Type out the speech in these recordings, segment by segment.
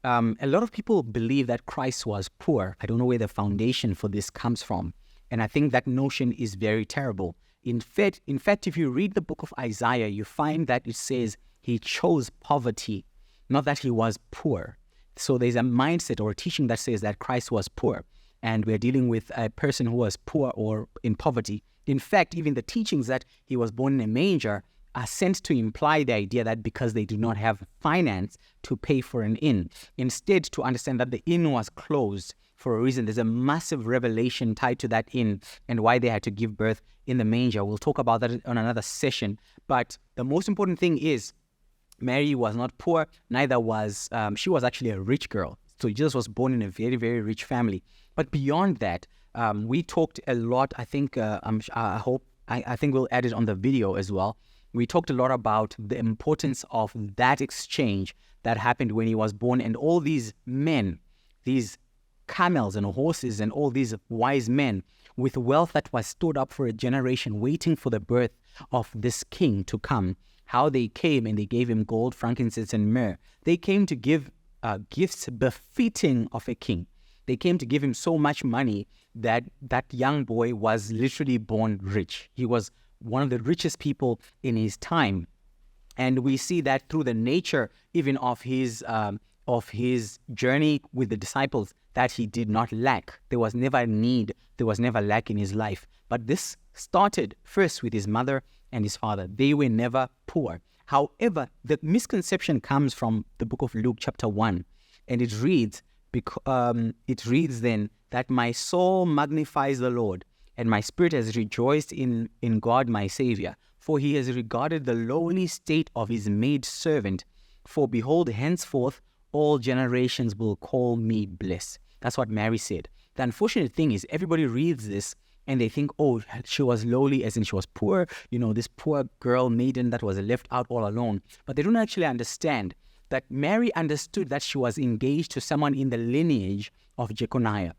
A lot of people believe that Christ was poor. I don't know where the foundation for this comes from. And I think that notion is very terrible. In fact, if you read the book of Isaiah, you find that it says he chose poverty, not that he was poor. So there's a mindset or a teaching that says that Christ was poor, and we're dealing with a person who was poor or in poverty. In fact, even the teachings that he was born in a manger are sent to imply the idea that because they do not have finance to pay for an inn, instead to understand that the inn was closed for a reason. There's a massive revelation tied to that inn and why they had to give birth in the manger. We'll talk about that on another session. But the most important thing is Mary was not poor, neither was, she was actually a rich girl. So Jesus was born in a very, very rich family. But beyond that, we talked a lot, I think we'll add it on the video as well. We talked a lot about the importance of that exchange that happened when he was born, and all these men, these camels and horses and all these wise men with wealth that was stored up for a generation waiting for the birth of this king to come. How they came and they gave him gold, frankincense, and myrrh. They came to give gifts befitting of a king. They came to give him so much money that that young boy was literally born rich. He was one of the richest people in his time. And we see that through the nature even of his journey with the disciples, that he did not lack. There was never need, there was never lack in his life. But this started first with his mother and his father. They were never poor. However, the misconception comes from the book of Luke chapter 1, and it reads then that my soul magnifies the Lord, and my spirit has rejoiced in God my Savior, for he has regarded the lowly state of his maidservant. For behold, henceforth all generations will call me blessed. That's what Mary said. The unfortunate thing is everybody reads this and they think, oh, she was lowly as in she was poor, this poor girl maiden that was left out all alone. But they don't actually understand that Mary understood that she was engaged to someone in the lineage of Jeconiah.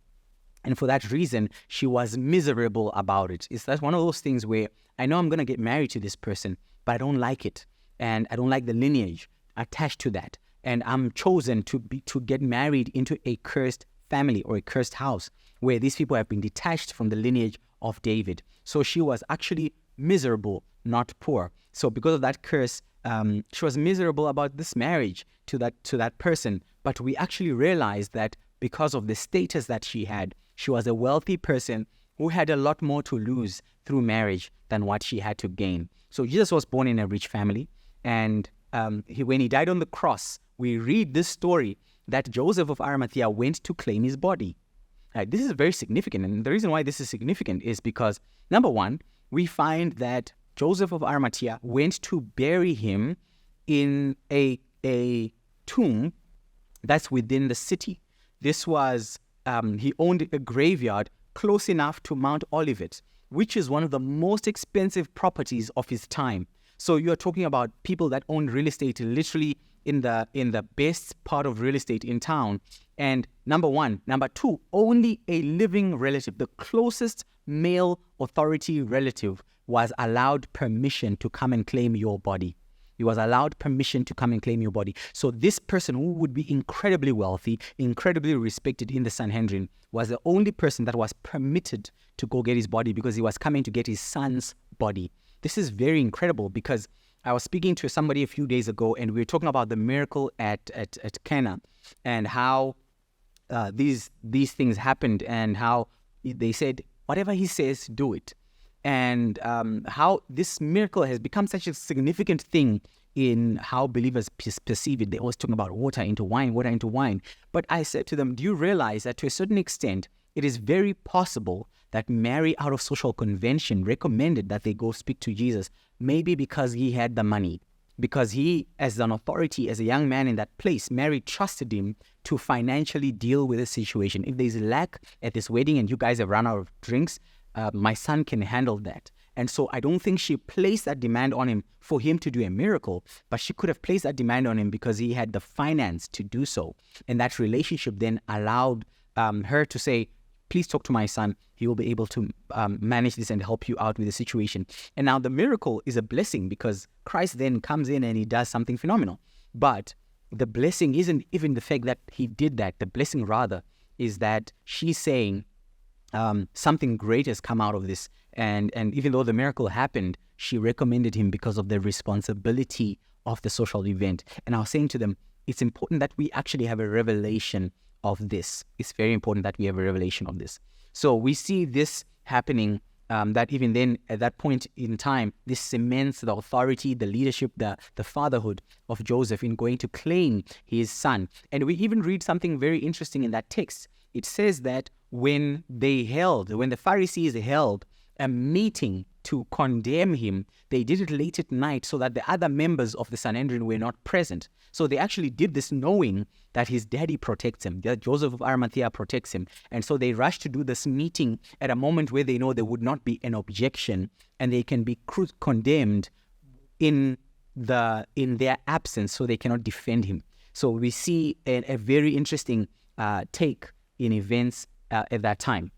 And for that reason, she was miserable about it. That's one of those things where I know I'm going to get married to this person, but I don't like it. And I don't like the lineage attached to that. And I'm chosen to get married into a cursed family or a cursed house where these people have been detached from the lineage of David. So she was actually miserable, not poor. So because of that curse, she was miserable about this marriage to that person. But we actually realized that because of the status that she had, she was a wealthy person who had a lot more to lose through marriage than what she had to gain. So Jesus was born in a rich family, and when he died on the cross, we read this story that Joseph of Arimathea went to claim his body. This is very significant, and the reason why this is significant is because, number one, we find that Joseph of Arimathea went to bury him in a tomb that's within the city. This was, he owned a graveyard close enough to Mount Olivet, which is one of the most expensive properties of his time. So you're talking about people that own real estate literally in the best part of real estate in town. And number one. Number two, only a living relative, the closest male authority relative, was allowed permission to come and claim your body. He was allowed permission to come and claim your body. So this person, who would be incredibly wealthy, incredibly respected in the Sanhedrin, was the only person that was permitted to go get his body because he was coming to get his son's body. This is very incredible because I was speaking to somebody a few days ago, and we were talking about the miracle at Cana and how these things happened, and how they said, whatever he says, do it. And how this miracle has become such a significant thing in how believers perceive it. They always talk about water into wine, water into wine. But I said to them, do you realize that to a certain extent, it is very possible that Mary, out of social convention, recommended that they go speak to Jesus, maybe because he had the money. Because he, as an authority, as a young man in that place, Mary trusted him to financially deal with the situation. If there's lack at this wedding and you guys have run out of drinks, my son can handle that. And so I don't think she placed that demand on him for him to do a miracle, but she could have placed that demand on him because he had the finance to do so. And that relationship then allowed her to say, please talk to my son. He will be able to manage this and help you out with the situation. And now the miracle is a blessing because Christ then comes in and he does something phenomenal. But the blessing isn't even the fact that he did that. The blessing rather is that she's saying something great has come out of this. And even though the miracle happened, she recommended him because of the responsibility of the social event. And I was saying to them, it's important that we actually have a revelation of this. It's very important that we have a revelation of this. So we see this happening, that even then, at that point in time, this cements the authority, the leadership, the fatherhood of Joseph in going to claim his son. And we even read something very interesting in that text. It says that when the Pharisees held a meeting to condemn him, they did it late at night so that the other members of the Sanhedrin were not present. So they actually did this knowing that his daddy protects him, that Joseph of Arimathea protects him. And so they rush to do this meeting at a moment where they know there would not be an objection and they can be condemned in their absence, so they cannot defend him. So we see a very interesting take in events at that time.